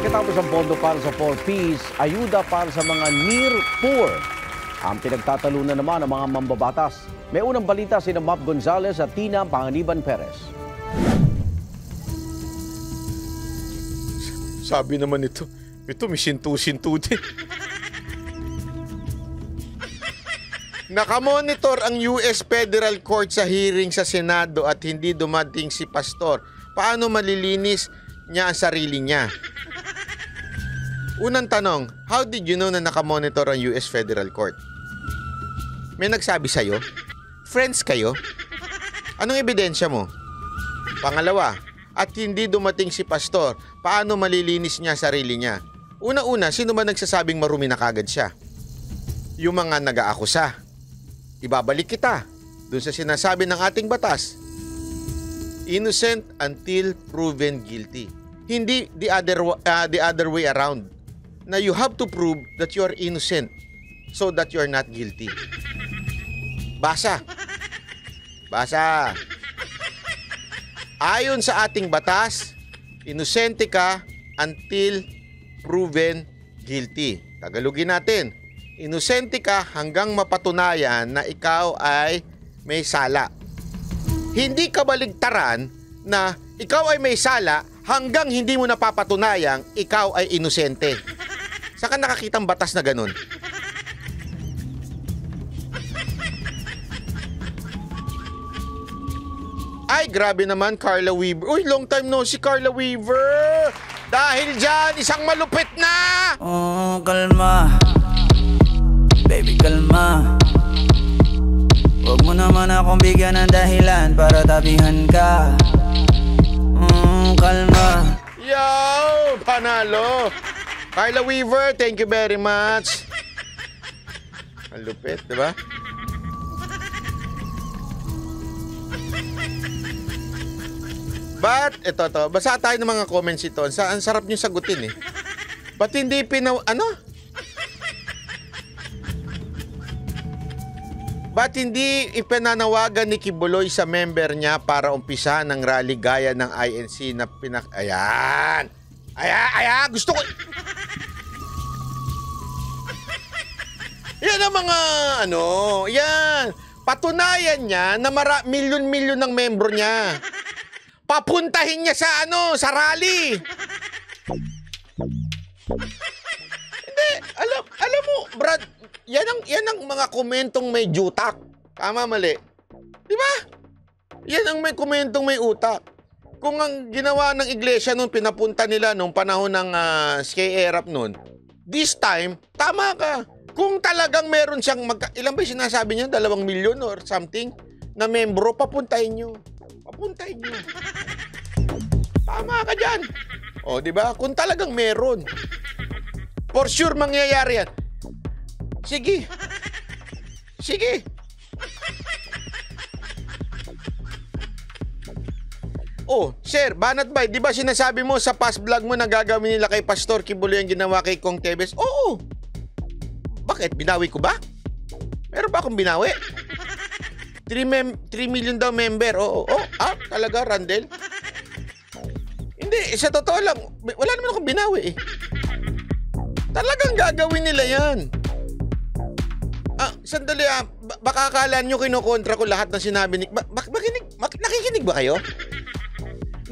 Pagkatapos ang pondo para sa 4 Ps, ayuda para sa mga near poor. Ang pinagtatalunan naman ng mga mambabatas. May unang balita si Map Gonzales at Tina Panganiban Perez. Sabi naman ito may sintu-sintu din. Nakamonitor ang US Federal Court sa hearing sa Senado at hindi dumating si Pastor. Paano malilinis niya ang sarili niya? Unang tanong, how did you know na nakamonitor ang US Federal Court? May nagsabi sa'yo? Friends kayo? Anong ebidensya mo? Pangalawa, at hindi dumating si Pastor, paano malilinis niya sarili niya? Una-una, sino ba nagsasabing marumi na kagad siya? Yung mga nag-aakusa. Ibabalik kita dun sa sinasabi ng ating batas. Innocent until proven guilty. Hindi the other way around. Na you have to prove that you are innocent so that you are not guilty. Basa. Ayon sa ating batas, inosente ka until proven guilty. Tagalogin natin. Inosente ka hanggang mapatunayan na ikaw ay may sala. Hindi ka baligtaran na ikaw ay may sala hanggang hindi mo napapatunayang ikaw ay inosente. Saan ka nakakitang batas na ganun? Ay, grabe naman, Carla Weaver. Uy, long time no si Carla Weaver. Dahil dyan, isang malupit na! Oh, kalma. Baby, kalma. Huwag mo naman akong bigyan ng dahilan para tabihan ka. Kalma. Yo, panalo. Carla Weaver, thank you very much. Ang lupit, di ba? But, ito, basa tayo ng mga comments ito. Ang sarap nyo sagutin eh. Ba't hindi Ba't hindi ipinanawagan ni Kibuloy sa member niya para umpisahan ng rally gaya ng INC na Ayan! Gusto ko... Yan ang mga yan. Patunayan niya na milyon-milyon ng membro niya. Papuntahin niya sa rally. Hindi, alam mo, Brad, yan ang mga komentong may jutak. Tama, mali. Di ba? Yan ang may komentong may utak. Kung ang ginawa ng iglesia noon, pinapunta nila nung panahon ng SK-ERAP noon, this time, tama ka. Kung talagang meron siyang, ilan ba sinasabi niya? 2 milyon or something na membro, papuntahin nyo. Tama ka dyan. O, di ba? Kung talagang meron. For sure, mangyayari yan. Sige. Oh, sir, Banat Bay, di ba sinasabi mo sa past vlog mo na gagawin nila kay Pastor Kibuloy ang ginawa kay Kong Tevez? Oo. Bakit? Binawi ko ba? Meron ba akong binawi? 3 million daw member. Oo. Talaga, Randel? Hindi, sa totoo lang, wala naman akong binawi eh. Talagang gagawin nila yan. Sandali baka akala nyo kinukontra ko lahat ng sinabi ni... Nakikinig ba kayo?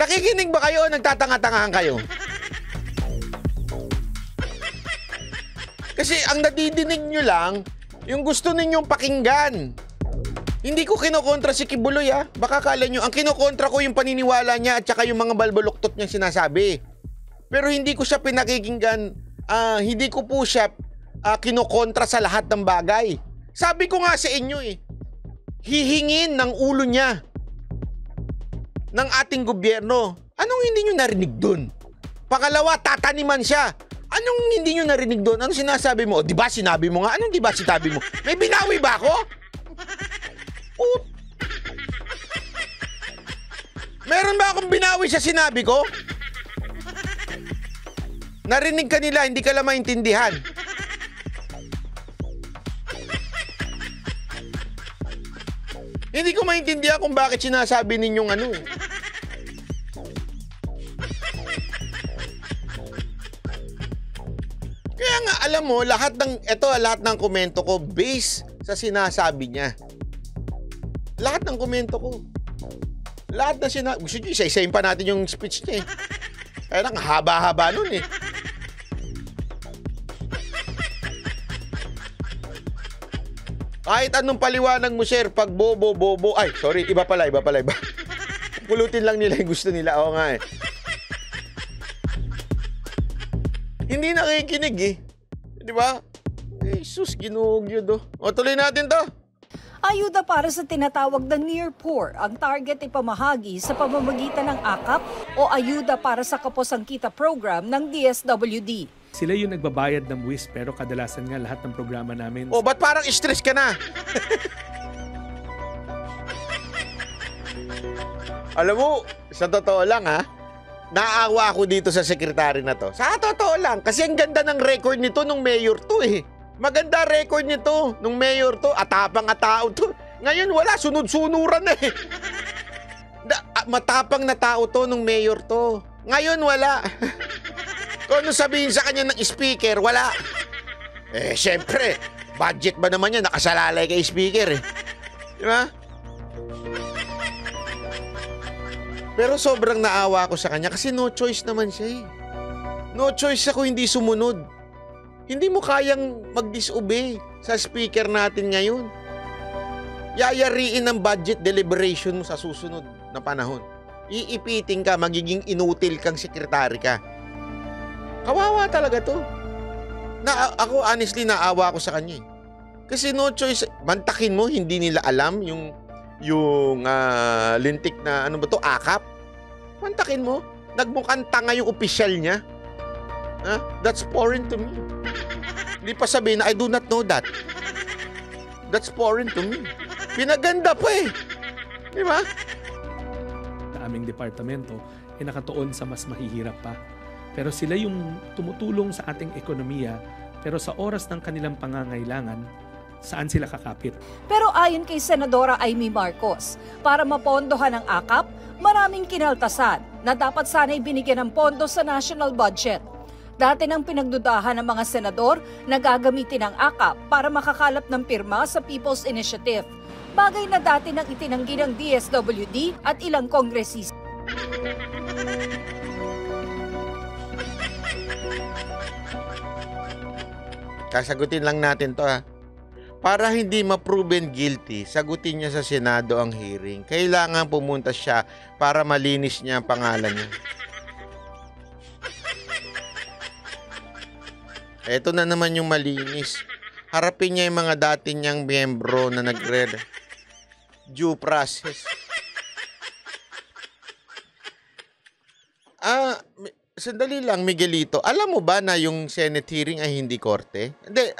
Nakikinig ba kayo o nagtatanga-tangahan kayo? Kasi ang nadidinig nyo lang, yung gusto ninyong pakinggan. Hindi ko kinokontra si Kibuloy Baka akala nyo, ang kinokontra ko yung paniniwala niya at saka yung mga balbaluktot niyang sinasabi. Pero hindi ko siya pinakikinggan, hindi ko po siya kinokontra sa lahat ng bagay. Sabi ko nga sa inyo hihingin ng ulo niya ng ating gobyerno. Anong hindi nyo narinig dun? Pangalawa, tataniman siya. Anong hindi nyo narinig dun? Anong sinasabi mo? Di ba sinabi mo nga? Anong di ba sinabi mo? May binawi ba ako? Meron ba akong binawi sa sinabi ko? Narinig ka nila, hindi ka lang maintindihan. Hindi ko maintindihan kung bakit sinasabi ninyong Kaya nga, alam mo, lahat ng komento ko based sa sinasabi niya. Lahat ng komento ko. Lahat na gusto niyo, isa-isayin pa natin yung speech niya eh. Kaya lang, haba-haba nun eh. Kahit anong paliwanag mo, sir, pag bobo. Ay, sorry, iba pala. Pulutin lang nila yung gusto nila. Oo nga eh. Hindi nakikinig eh. Di ba? Jesus, ginuhog yun oh. O, tuloy natin to. Ayuda para sa tinatawag na near poor ang target ipamahagi sa pamamagitan ng AKAP o ayuda para sa kaposangkita program ng DSWD. Sila yung nagbabayad ng buwis pero kadalasan nga lahat ng programa namin. O, ba't parang stress ka na? Alam mo, sa totoo lang ha, naawa ako dito sa sekretary na to. Sa totoo lang, kasi ang ganda ng record nito nung mayor to eh. Maganda record nito nung mayor to, atapang tao to. Ngayon wala, sunod-sunuran na eh. Matapang na tao to nung mayor to. Ngayon wala. Kung ano sabihin sa kanya ng speaker, wala. Eh, syempre, budget ba naman yan? Nakasalalay kay speaker eh. Di ba? Pero sobrang naawa ako sa kanya kasi no choice naman siya eh. No choice ako hindi sumunod. Hindi mo kayang mag-disobey sa speaker natin ngayon. Yayariin ng budget deliberation mo sa susunod na panahon. Iipiting ka, magiging inutil kang sekretary ka. Kawawa talaga to. Ako honestly naawa ako sa kanya eh. Kasi no choice, mantakin mo, hindi nila alam yung lintik na ano ba to, AKAP. Mantakin mo, nagmukhang tanga yung opisyal niya. That's foreign to me. Hindi pa sabihin na I do not know that. That's foreign to me. Pinaganda pa eh. Di ba? Na aming departamento ay nakatuon sa mas mahihirap pa. Pero sila yung tumutulong sa ating ekonomiya, pero sa oras ng kanilang pangangailangan, saan sila kakapit? Pero ayon kay Senadora Amy Marcos, para mapondohan ang AKAP, maraming kinaltasan na dapat sana'y binigyan ng pondo sa national budget. Dati nang pinagdudahan ng mga senador na gagamitin ang AKAP para makakalap ng pirma sa People's Initiative. Bagay na dati nang itinanggi ng DSWD at ilang kongresista. Kasagutin lang natin to ha. Para hindi ma-proven guilty, sagutin niya sa Senado ang hearing. Kailangan pumunta siya para malinis niya ang pangalan niya. Ito na naman yung malinis. Harapin niya yung mga dati niyang miyembro na due process. Sandali lang, Miguelito. Alam mo ba na yung Senate hearing ay hindi korte? Hindi,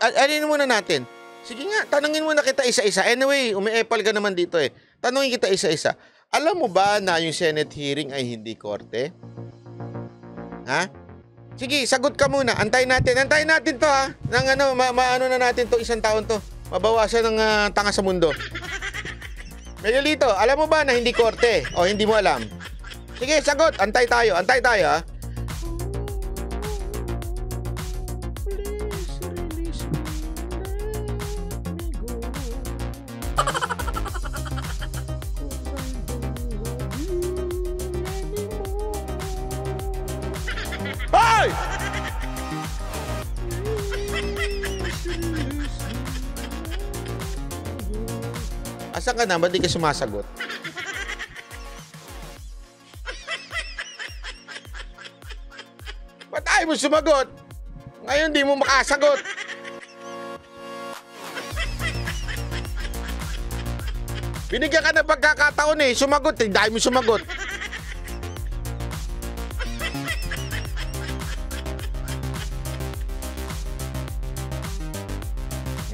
alinin muna natin. Sige nga, tanungin muna kita isa-isa. Anyway, umi-epal ka naman dito eh. Tanungin kita isa-isa. Alam mo ba na yung Senate hearing ay hindi korte? Ha? Sige, sagot ka muna. Antayin natin to ha. Maano na natin to, isang taon to. Mabawasan ng tanga sa mundo. Miguelito, alam mo ba na hindi korte? O hindi mo alam? Sige, sagot. Antay tayo ha. Hoy! Asan ka na? Ba't di ka sumasagot? Ba't ayaw mo sumagot? Ngayon di mo makasagot. Binigyan ka ng pagkakataon eh. Sumagot eh. Dahil mo sumagot.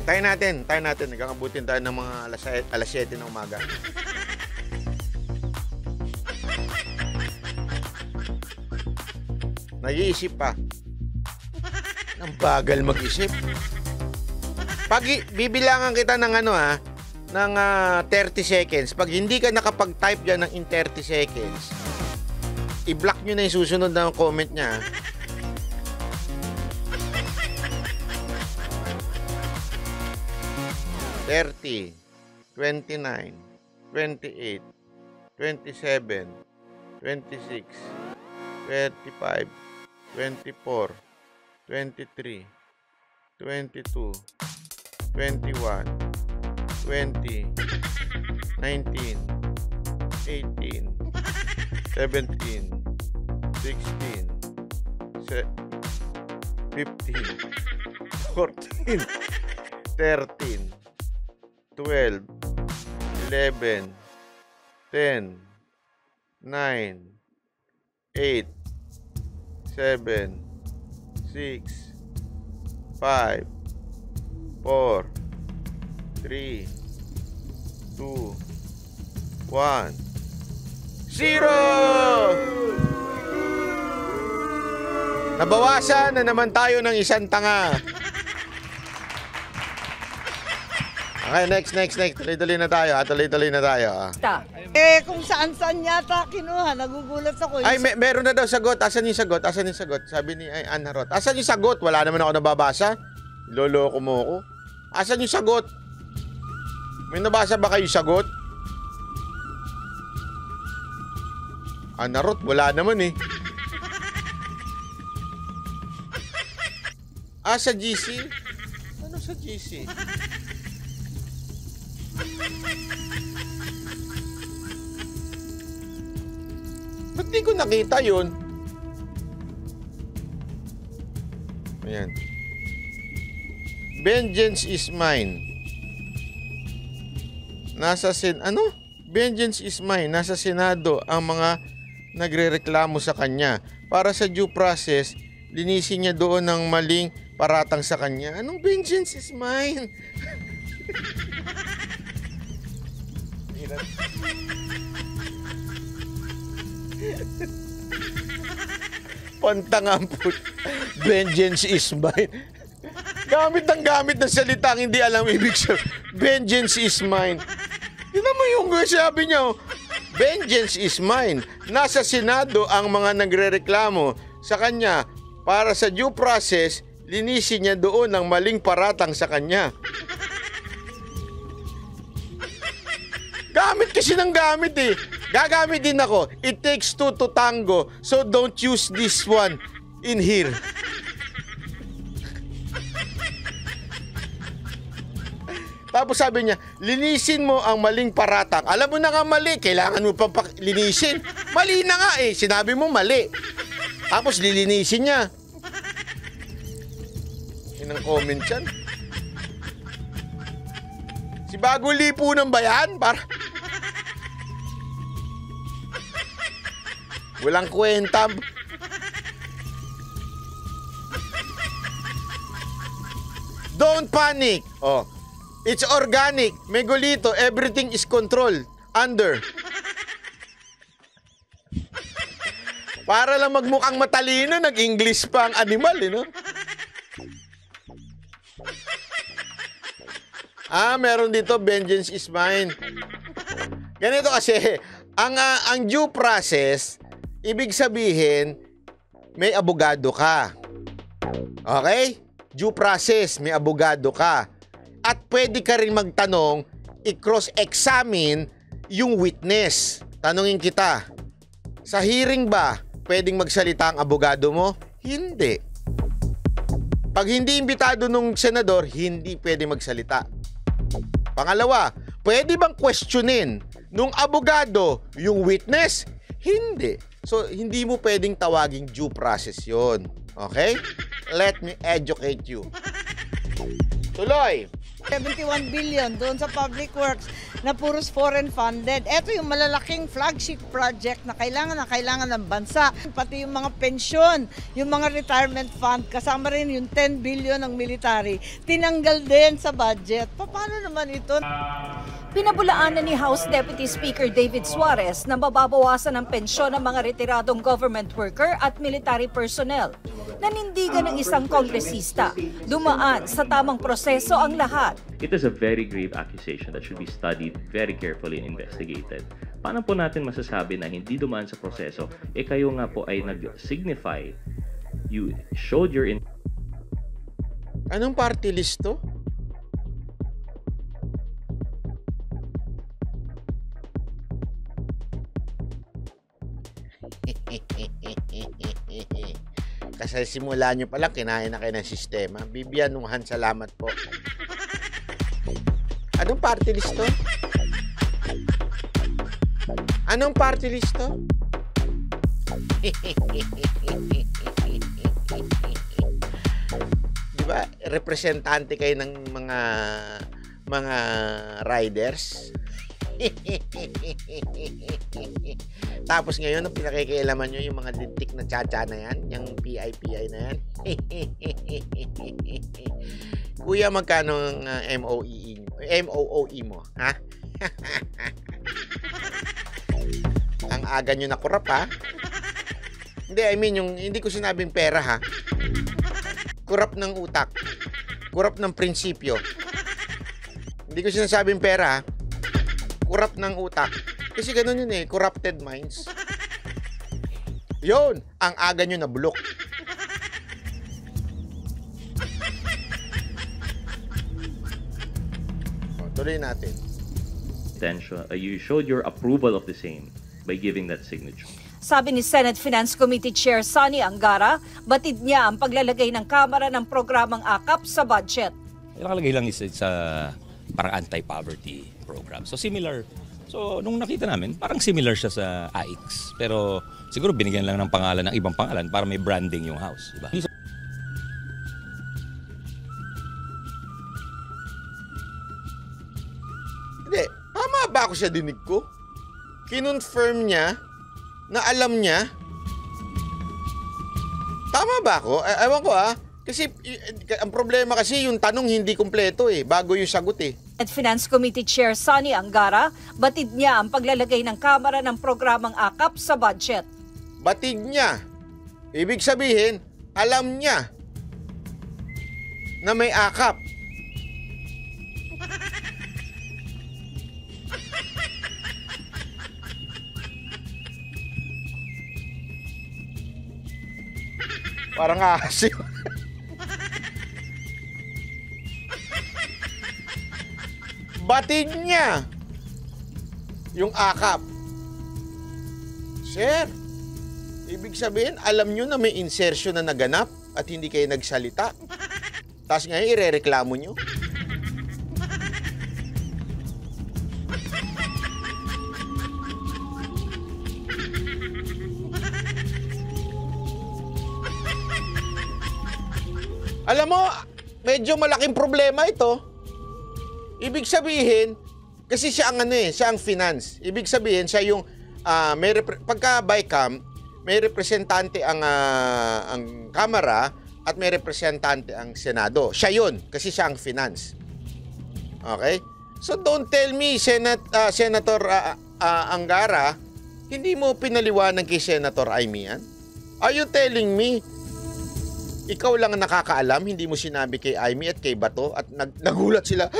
Tayo natin. Nagkakabutin tayo ng mga alas 7 ng umaga. Nag-iisip pa. Ang bagal mag-isip. Pag bibilangan kita ng ng 30 seconds. Pag hindi ka nakapag-type dyan ng in 30 seconds, i-block nyo na yung susunod na comment niya. 30, 29, 28, 27, 26, 35, 24, 23, 22, 21, 20, 19, 18, 17, 16, 15, 14, 13, 12, 11, 10, 9, 8, 7, 6, 5, 4, 3, 2, 1, 0! Nabawasan na naman tayo ng isang tanga. Okay, next. Tuloy-tuloy na tayo. Tuloy-tuloy na tayo. Kung saan-saan yata kinuha, nagugulat ako. Ay, meron na daw sagot. Asan yung sagot? Sabi ni Anna Roth. Asan yung sagot? Wala naman ako nababasa. Loloko mo ako. Asan yung sagot? May nabasa ba kayo sagot? Anna Roth, wala naman eh. Sa GC? Ano sa GC? Ba't di ko nakita yun? Ayan. Vengeance is mine. Vengeance is mine. Nasa Senado ang mga nagrereklamo sa kanya. Para sa due process, linisin niya doon ng maling paratang sa kanya. Anong vengeance is mine? Pantangamput. Vengeance is mine. Gamit ng salitang hindi alam ibig sabihin. Vengeance is mine. Tignan mo yung sabi niya. Vengeance is mine. Nasa Senado ang mga nagrereklamo sa kanya. Para sa due process, linisin niya doon ng maling paratang sa kanya. Gamit kasi ng gamit eh. Gagamit din ako. It takes two to tango, so don't use this one in here. Tapos sabi niya, linisin mo ang maling paratang. Alam mo na nga mali, kailangan mo pa linisin. Mali na nga eh, sinabi mo mali. Tapos lilinisin niya. Yun ang comment yan. Si Bagong Lipunan ba yan? Walang kwenta. Don't panic. Oh. It's organic. Megolito. Everything is controlled. Under. Para lang magmukhang matalino, nag-English pa ang animal, eh, no? Meron dito, vengeance is mine. Ganito kasi, ang due process, ibig sabihin, may abogado ka. Okay? Due process, may abogado ka. At pwede ka rin magtanong, i-cross-examine yung witness. Tanungin kita, sa hearing ba, pwedeng magsalita ang abogado mo? Hindi. Pag hindi imbitado nung senador, hindi pwede magsalita. Pangalawa, pwede bang questionin nung abogado yung witness? Hindi. So, hindi mo pwedeng tawaging due process yun. Okay? Let me educate you. Tuloy! 71 billion doon sa public works na puros foreign funded. Ito yung malalaking flagship project na kailangan ng bansa. Pati yung mga pensyon, yung mga retirement fund, kasama rin yung 10 billion ng military. Tinanggal din sa budget. Paano naman ito? Pinabulaanan ni House Deputy Speaker David Suarez na mababawasan ang pensyon ng mga retiradong government worker at military personnel. Nanindigan ng isang kongresista. Dumaan sa tamang proseso ang lahat. It is a very grave accusation that should be studied very carefully and investigated. Paano po natin masasabi na hindi dumaan sa proseso? Kayo nga po ay nag-signify. You showed your... Anong party list to? Kasi simula nyo palang kinain na kayo ng sistema. Bibianuhan, salamat po. Anong party list to? Anong party list to? Diba? Representante kayo ng mga riders. Tapos ngayon, ang pinakikialaman nyo yung mga lintik na tsa-tsa na yan, yung PI na yan. Kuya, magkano ang MOOE mo? Ha? Ang aga nyo na kurap, ha? Hindi, I mean, hindi ko sinabing pera, ha? Kurap ng utak. Kurap ng prinsipyo. Hindi ko sinasabing pera, ha? Kurap ng utak. Kasi ganun yun eh, corrupted minds. Yun, ang aga nyo na bulok. Tuloy natin. You showed your approval of the same by giving that signature. Sabi ni Senate Finance Committee Chair Sonny Angara, batid niya ang paglalagay ng Kamara ng programang AKAP sa budget. Nakalagay lang isa sa parang anti-poverty program. So similar. So nung nakita namin, parang similar siya sa AIX. Pero siguro binigyan lang ng pangalan ng ibang pangalan para may branding yung house. Diba? Hindi, tama ba ako sa dinig ko? Kinonfirm niya na alam niya. Tama ba ako? Ewan ko Kasi ang problema kasi yung tanong hindi kumpleto bago yung sagot At Finance Committee Chair Sonny Angara, batid niya ang paglalagay ng Kamara ng programang AKAP sa budget. Batid niya. Ibig sabihin, alam niya na may AKAP. Parang asim. Batid niya yung AKAP. Sir, ibig sabihin, alam nyo na may insertion na naganap at hindi kayo nagsalita. Tapos ngayon, irereklamo nyo. Alam mo, medyo malaking problema ito. Ibig sabihin, kasi siya ang siya ang finance. Ibig sabihin, siya yung pagka BICAM, may representante ang Kamara at may representante ang Senado. Siya yun, kasi siya ang finance. Okay? So don't tell me, Senator Angara, hindi mo pinaliwanag kay Senator Amy yan? Are you telling me, ikaw lang ang nakakaalam, hindi mo sinabi kay Amy at kay Bato at nagulat sila,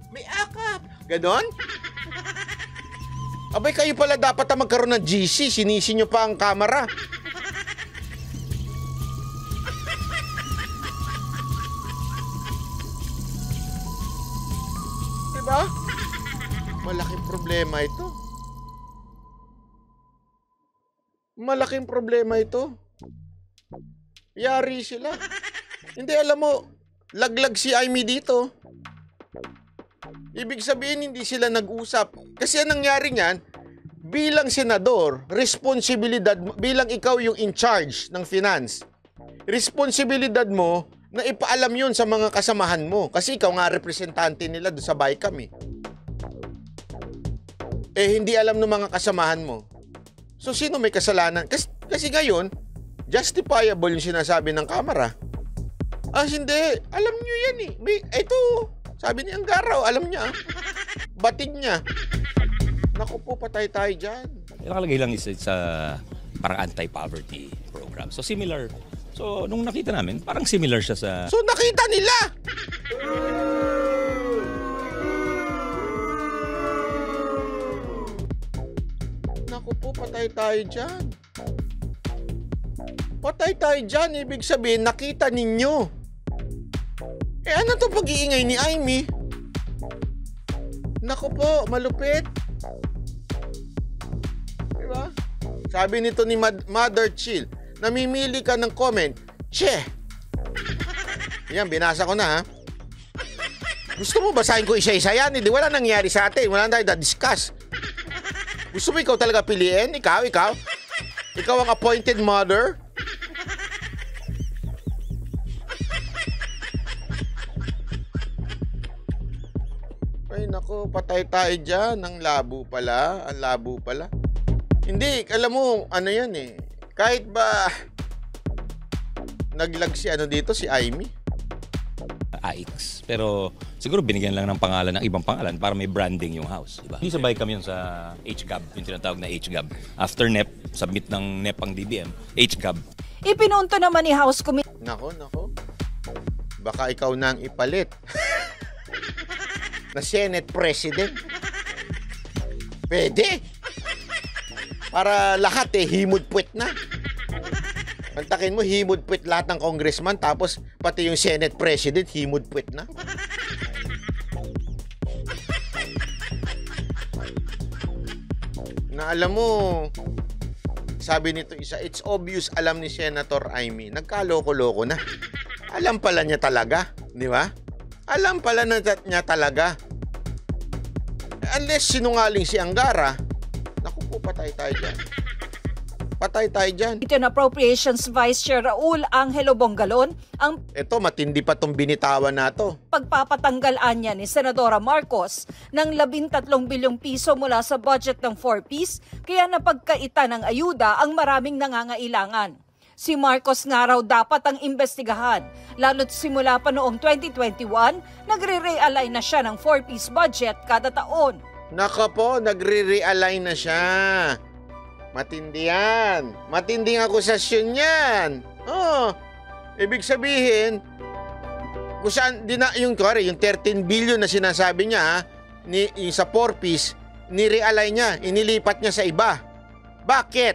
may AKAP! Ganon? Abay, kayo pala dapat na magkaroon ng GC, sinisi nyo pa ang Kamara. Diba? Malaking problema ito. Malaking problema ito. Yari sila. Hindi, alam mo, laglag si Amy dito. Ibig sabihin, hindi sila nag-usap. Kasi ang nangyari niyan, bilang senador, responsibilidad, bilang ikaw yung in charge ng finance, responsibilidad mo na ipaalam yun sa mga kasamahan mo. Kasi ikaw nga representante nila doon sa BICAM hindi alam ng mga kasamahan mo. So, sino may kasalanan? Kasi ngayon, justifiable yung sinasabi ng Kamara. Hindi. Alam nyo yan ito, sabi ni Angara, alam niya. Batid niya. Naku po, patay tayo dyan. Nakalagay lang isa sa parang anti-poverty program. So similar. So nung nakita namin, parang similar siya sa... So nakita nila! Naku po, patay tayo dyan. Patay tayo dyan. Ibig sabihin, nakita ninyo. Ano to pag-iingay ni Amy? Naku po, malupit. Diba? Sabi nito ni Mother Chill, namimili ka ng comment, che. Yan, binasa ko na ha. Gusto mo basahin ko isa-isa yan? Hindi, wala nangyari sa atin. Wala na tayo na-discuss. Gusto mo ikaw talaga piliin? Ikaw? Ikaw ang appointed mother? Ay nako, patay tayo dyan. Ang labo pala. Hindi, alam mo, ano yan eh. Kahit ba naglag si dito, si Aimee? AIX. Pero siguro binigyan lang ng pangalan ng ibang pangalan para may branding yung house. Diba? Hindi sabay kami yun sa HGAB, yung tinatawag na HGAB. After NEP, submit ng NEP ang DBM, HGAB. Ipinunto naman ni House Committee. Nako. Baka ikaw na ang ipalit. Na Senate President. Pwede. Para lahat himod-puwet na. Pantakin mo, himod-puwet lahat ng congressman, tapos pati yung Senate President, himod-puwet na. Na alam mo, sabi nito isa, it's obvious alam ni Senator Aimee, nagkaloko-loko na. Alam pala niya talaga, di ba? Alam pala niya talaga. Unless sinungaling si Angara, naku po, patay tayo dyan. Ito na Appropriations Vice Chair Raul Angelo Bongalon ang Ito, matindi pa tong binitawan na to. pagpapatanggalan niya ni Senadora Marcos ng 13 bilyong piso mula sa budget ng 4Ps, kaya napagkaita ng ayuda ang maraming nangangailangan. Si Marcos nga raw dapat ang imbestigahan, lalo't simula pa noong 2021, nagre-realign na siya ng 4Ps budget kada taon. Naka po, nagre-realign na siya. Matindi yan. Matinding akusasyon yan. Oh, ibig sabihin, kung saan, yung 13 billion na sinasabi niya, yung sa 4Ps, ni-realign niya, inilipat niya sa iba. Bakit?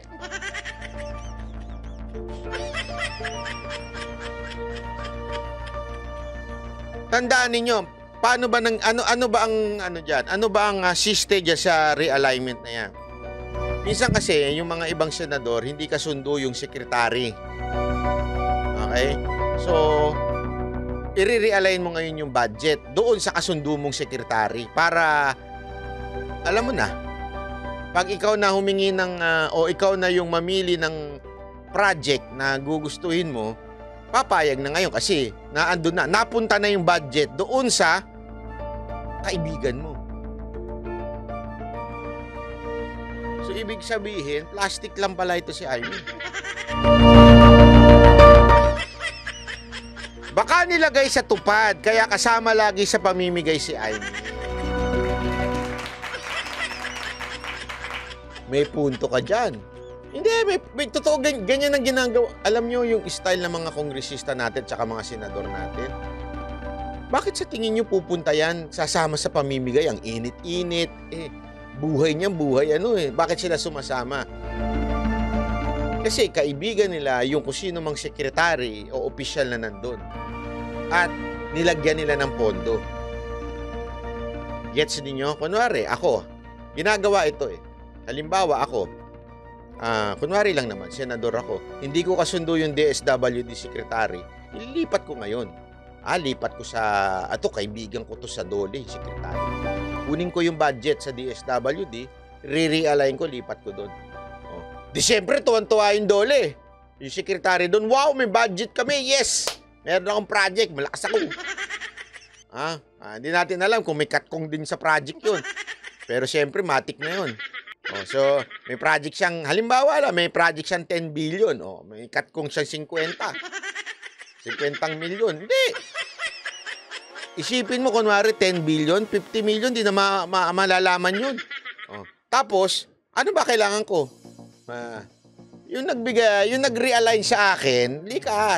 Tandaan ninyo, paano ba ano ba ang siste diyan sa realignment na yan? Minsan kasi yung mga ibang senador hindi kasundo yung sekretary. Okay? So i-realign mo ngayon yung budget doon sa kasundo mong sekretary para alam mo na, pag ikaw na humingi ng o ikaw na yung mamili ng project na gugustuhin mo, papayag na ngayon kasi napunta na yung budget doon sa kaibigan mo. So, ibig sabihin, plastic lang pala ito si Aimee. Baka nilagay sa tupad, kaya kasama lagi sa pamimigay si Aimee. May punto ka dyan. Hindi, may totoo, ganyan ang ginagawa. Alam nyo yung style ng mga kongresista natin tsaka mga senador natin? Bakit sa tingin nyo pupunta yan, sasama sa pamimigay? Ang init-init, buhay niyang buhay, bakit sila sumasama? Kasi kaibigan nila yung kung sino mang sekretary o opisyal na nandun. At nilagyan nila ng pondo. Gets ninyo? Kunwari, ako, ginagawa ito Halimbawa, ako, kunwari lang naman, senador ako, hindi ko kasundo yung DSWD secretary, ililipat ko ngayon. Lipat ko sa, kaibigan ko to sa Dole, secretary. Kunin ko yung budget sa DSWD, re-realign ko, lipat ko doon. Di siyempre, tuwan-tuwa yung Dole. Yung secretary doon, wow, may budget kami, yes! Meron akong project, malakas ako. Hindi natin alam kung may katkong din sa project yun. Pero siyempre, matik na yun. So, may project siyang, halimbawa lang, may project siyang 10 billion. May katkong siyang 50 milyon. Hindi. Isipin mo, kunwari, 10 billion, 50 million, di na malalaman yun. Tapos, ano ba kailangan ko? Yung nag-realign sa akin,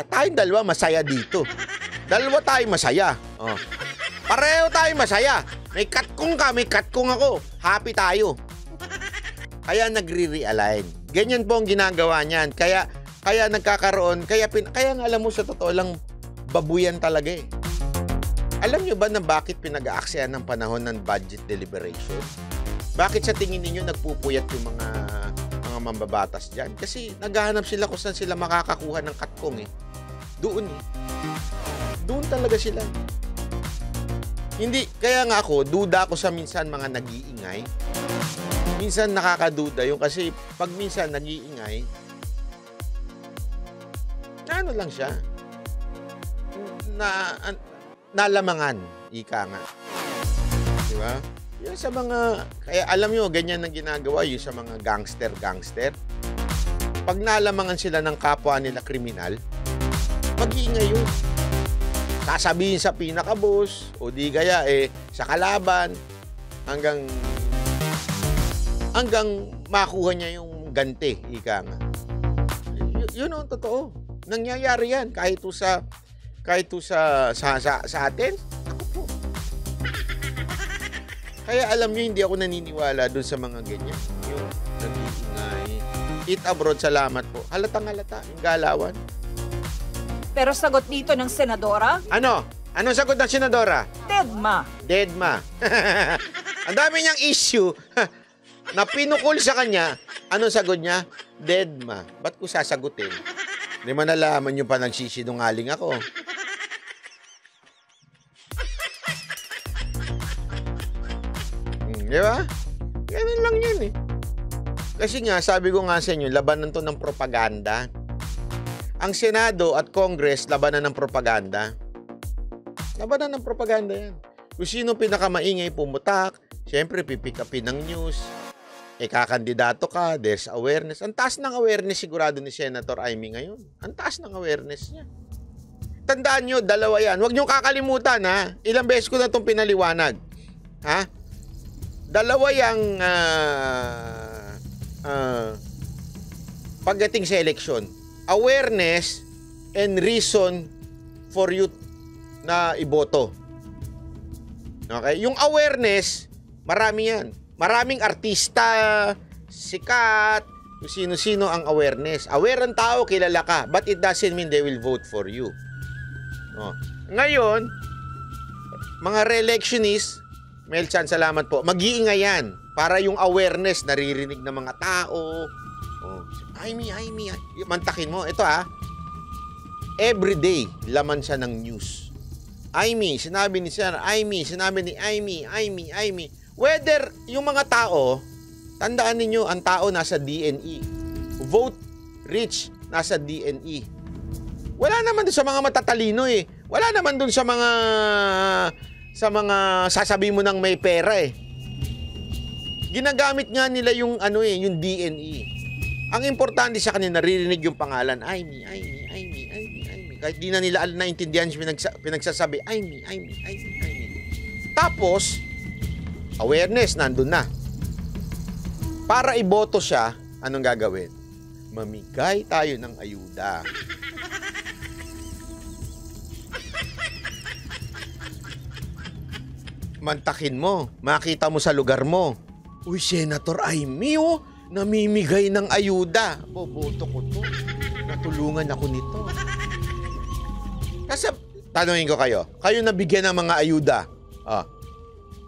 tayong dalawa masaya dito. Dalawa tayo masaya. Pareho tayo masaya. May katkong ka, may katkong ako. Happy tayo. Kaya nagre-realign. Ganyan po ang ginagawa niyan. Kaya nagkakaroon, kaya nga alam mo sa totoo lang, babuyan talaga Alam nyo ba na bakit pinag-aaksayan ng panahon ng budget deliberation? Bakit sa tingin ninyo nagpupuyat yung mga mambabatas dyan. Kasi naghahanap sila kung saan sila makakakuha ng katkong eh. Doon eh. Doon talaga sila. Hindi, kaya nga ako, duda ako sa minsan mga nag-iingay. Minsan nakakaduda yung kasi pag minsan nag-iingay, na ano lang siya, nalamangan, ika nga. Di ba? Yung sa mga, kaya alam nyo, ganyan ang ginagawa, yung sa mga gangster. Pag nalamangan sila ng kapwa nila kriminal, mag-iingay yun. Sasabihin sa pinaka-boss, o di kaya sa kalaban, hanggang makuha niya yung ganti, ika nga. Yun ang totoo. Nangyayari yan kahit sa atin. Ako po. Kaya alam niyo, hindi ako naniniwala doon sa mga ganyan. Yung nag-iingay. Eat abroad, salamat po. Halatang-halata, yung galawan. Pero sagot dito ng senadora, Ano? Anong sagot ng senadora? Dedma. Dedma. Ang dami niyang issue na pinukul sa kanya. Anong sagot niya? Dedma. Ba't ko sasagutin? Hindi man nalaman niyo pa nagsisinungaling ako. Di ba? Ganun lang yan eh. Kasi nga, sabi ko nga sa inyo, labanan to ng propaganda. Ang Senado at Congress, labanan ng propaganda. Labanan ng propaganda yan. Kung sino pinakamaingay pumutak, siyempre pipick upin ng news. Kakandidato ka, there's awareness. Ang taas ng awareness sigurado ni Senator Amy ngayon. Ang taas ng awareness niya. Tandaan nyo, dalawa yan. Huwag nyo kakalimutan, ha? Ilang beses ko na itong pinaliwanag. Ha? Dalawa yung pagdating sa eleksyon. Awareness and reason for you na iboto. Okay? Yung awareness, marami yan. Maraming artista, sikat, kung sino-sino ang awareness. Aware ang tao, kilala ka. But it doesn't mean they will vote for you. Oh. Ngayon, mga re-electionists, Melchan, salamat po. Mag-iingay yan para yung awareness naririnig ng mga tao. Oh. Amy. Mantakin mo. Ito everyday, laman siya ng news. Amy, sinabi ni Sir. Sinabi ni Amy. Whether yung mga tao, tandaan ninyo, ang tao nasa DNE. Vote rich, nasa DNE. Wala naman doon sa mga matatalino eh. Wala naman doon sa mga sasabihin mo ng may pera eh. Ginagamit nga nila yung yung DNE. Ang importante sa kanila, naririnig yung pangalan, Amy. Kahit di na nila naintindihan pinagsasabi, Amy. Tapos, awareness, nandun na. Para iboto siya, anong gagawin? Mamigay tayo ng ayuda. Mantakin mo, makita mo sa lugar mo. Uy, Senator Amy, namimigay ng ayuda. Boboto ko to. Natulungan ako nito. Kasi, tanungin ko kayo nabigyan ng mga ayuda.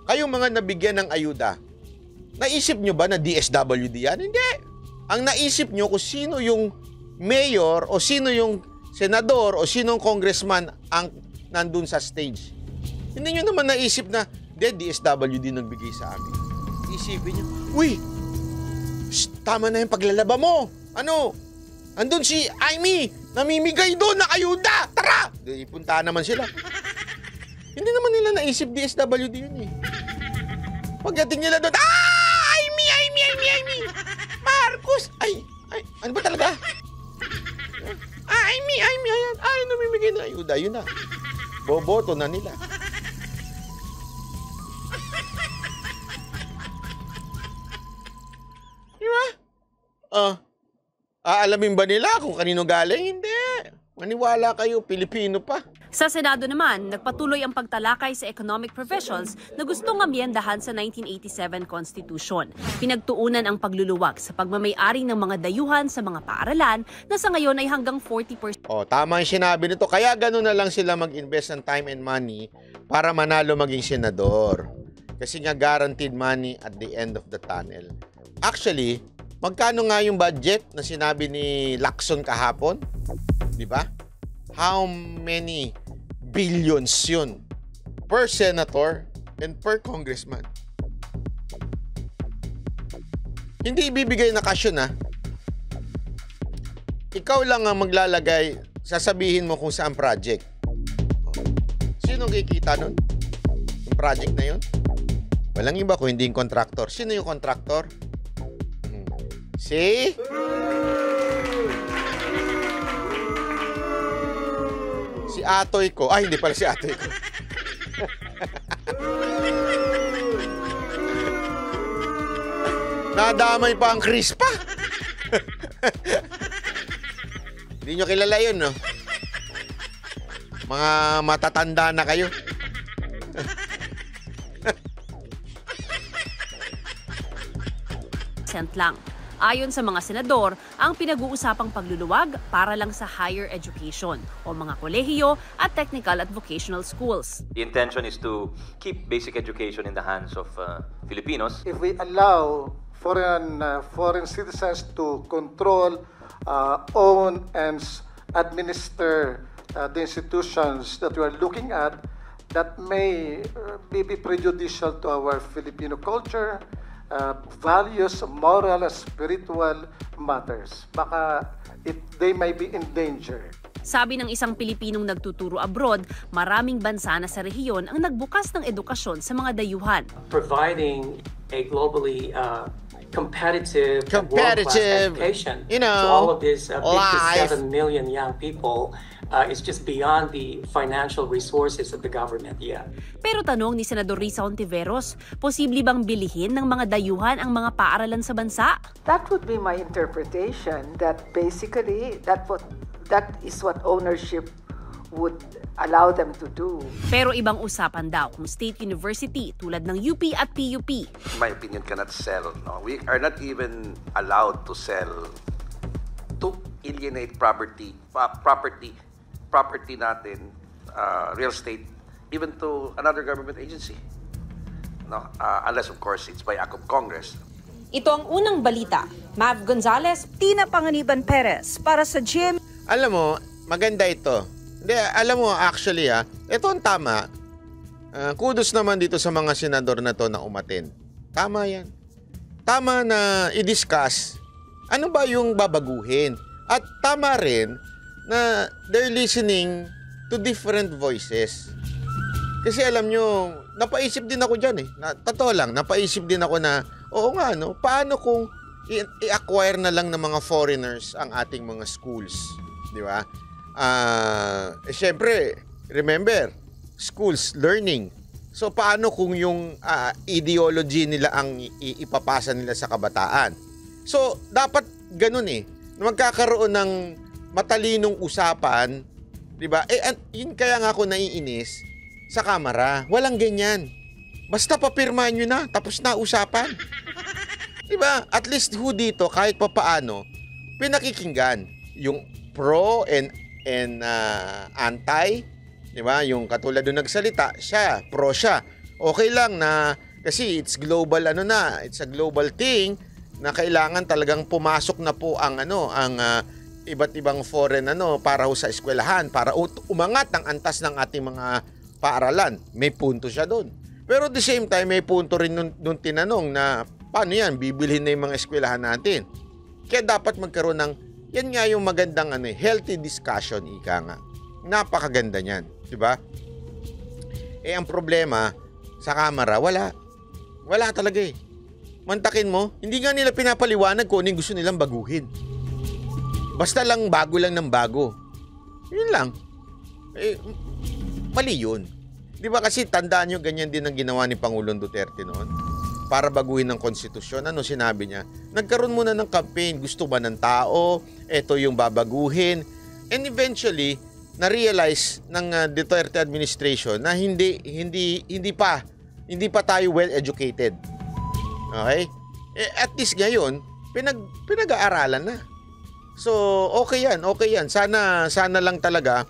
Kayong mga nabigyan ng ayuda, naisip nyo ba na DSWD yan? Hindi. Ang naisip nyo kung sino yung mayor o sino yung senador o sino yung congressman ang nandun sa stage. Hindi nyo naman naisip na, DSWD nagbigay sa amin. Isipin nyo, uy, tama na yung paglalaba mo. Andun si Amy, namimigay doon na ayuda. Tara! Ipunta naman sila. Hindi naman nila naisip DSWD yun eh. Pagdating nila doon, Amy! Marcos! Ay, ano ba talaga? Amy! Ay, namimigay na ayuda. Yun na. Boboto na nila. Diba? Aalamin ba nila kung kanino galing? Hindi. Maniwala kayo, Pilipino pa. Sa Senado naman, nagpatuloy ang pagtalakay sa economic provisions na gustong amyendahan sa 1987 Constitution. Pinagtuunan ang pagluluwag sa pagmamay-ari ng mga dayuhan sa mga paaralan na sa ngayon ay hanggang 40%. Tama yung sinabi nito. Kaya gano'n na lang sila mag-invest ng time and money para manalo maging senador. Kasi nga guaranteed money at the end of the tunnel. Actually, Magkano nga yung budget na sinabi ni Lacson kahapon? Di ba? How many billions yun per senator and per congressman? Hindi ibibigay na cash yun, ha? Ikaw lang ang maglalagay, sasabihin mo kung saan project. Sinong kikita nun? Yung project na yun? Walang iba kung hindi yung contractor. Sino yung contractor? Si? Si atoy ko. Ay, hindi pala si atoy ko. Nadamay pa ang crispa. Hindi nyo kilala yun, no? Mga matatanda na kayo. Lang. Ayon sa mga senador, ang pinag-uusapang pagluluwag para lang sa higher education o mga kolehiyo at technical at vocational schools. The intention is to keep basic education in the hands of Filipinos. If we allow foreign citizens to control, own, and administer the institutions that we are looking at, that may be prejudicial to our Filipino culture, values, moral, and spiritual matters. Baka they may be in danger. Sabi ng isang Pilipinong nagtuturo abroad, maraming bansa na sa rehiyon ang nagbukas ng edukasyon sa mga dayuhan. Providing a globally competitive world-class education to all of these big to 7 million young people is just beyond the financial resources of the government yet. Pero tanong ni Senador Risa Hontiveros, posible bang bilihin ng mga dayuhan ang mga paaralan sa bansa? That would be my interpretation, that basically that is what ownership would allow them to do. Pero ibang usapan daw kung state university tulad ng UP at PUP. My opinion, cannot sell. No? We are not even allowed to sell, to alienate property natin, real estate, even to another government agency. No? Unless, of course, it's by act of Congress. Ito ang unang balita. Mav Gonzalez, Tina Panganiban Perez para sa GMA. Alam mo, maganda ito. Hindi, alam mo, actually, ito ang tama. Kudos naman dito sa mga senador na to na umatin. Tama yan. Tama na i-discuss ano ba yung babaguhin. At tama rin na they're listening to different voices. Kasi alam nyo, napaisip din ako dyan eh. Totoo lang, napaisip din ako na, oo nga, no? Paano kung i-acquire na lang ng mga foreigners ang ating mga schools? Di ba? Siyempre, remember, schools, learning. So, paano kung yung ideology nila ang ipapasa nila sa kabataan? So, dapat ganun eh. Magkakaroon ng matalinong usapan, di ba? Yun kaya nga ako naiinis sa Kamara. Walang ganyan. Basta papirmahan nyo na, tapos na usapan. Di ba? At least dito, kahit papaano, pinakikinggan yung pro and anti, di ba? Yung katulad doon nagsalita, pro siya. Okay lang na, kasi it's global, it's a global thing, na kailangan talagang pumasok na po ang iba't ibang foreign para sa eskwelahan, para umangat ang antas ng ating mga paaralan. May punto siya doon. Pero at the same time, may punto rin nung tinanong na paano yan, bibilhin na yung mga eskwelahan natin. Kaya dapat magkaroon ng, yan nga yung magandang healthy discussion, ika nga. Napakaganda niyan, di ba? Ang problema sa Kamara, wala talaga eh. Mantakin mo, hindi nga nila pinapaliwanag kung anong gusto nilang baguhin. Basta lang bago lang ng bago. Yun lang. Mali yun. Di ba kasi tandaan nyo, ganyan din ang ginawa ni Pangulong Duterte noon para baguhin ng konstitusyon. Ano sinabi niya? Nagkaroon muna ng campaign. Gusto ba ng tao? Ito yung babaguhin. And eventually, na-realize ng Duterte administration na hindi pa tayo well-educated. Okay? At least ngayon, pinag-aaralan na. So, okay yan. Sana lang talaga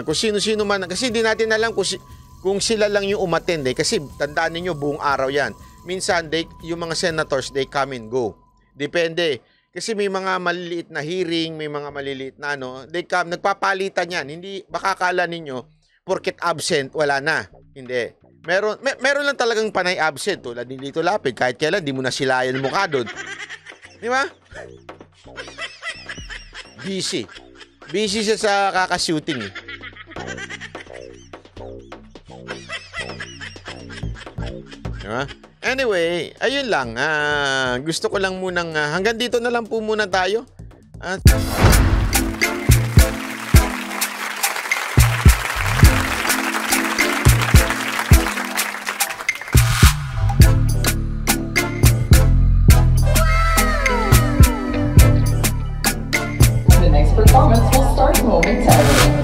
kung sino-sino man, kasi hindi natin alam kung sila lang yung umattend eh. Kasi tandaan niyo buong araw yan. Minsan, yung mga senators, they come and go. Depende. Kasi may mga maliliit na hearing, may mga maliliit na nagpapalitan yan. Hindi, baka akala ninyo, porket absent, wala na. Hindi. Meron lang talagang panay absent. Tulad ni Lito Lapid, kahit kailan, di mo na silayan mukha doon. Di ba? Busy. Busy siya sa kakashooting eh. Diba? Anyway, ayun lang. Gusto ko lang munang hanggang dito na lang po muna tayo. The next performance will start momentarily.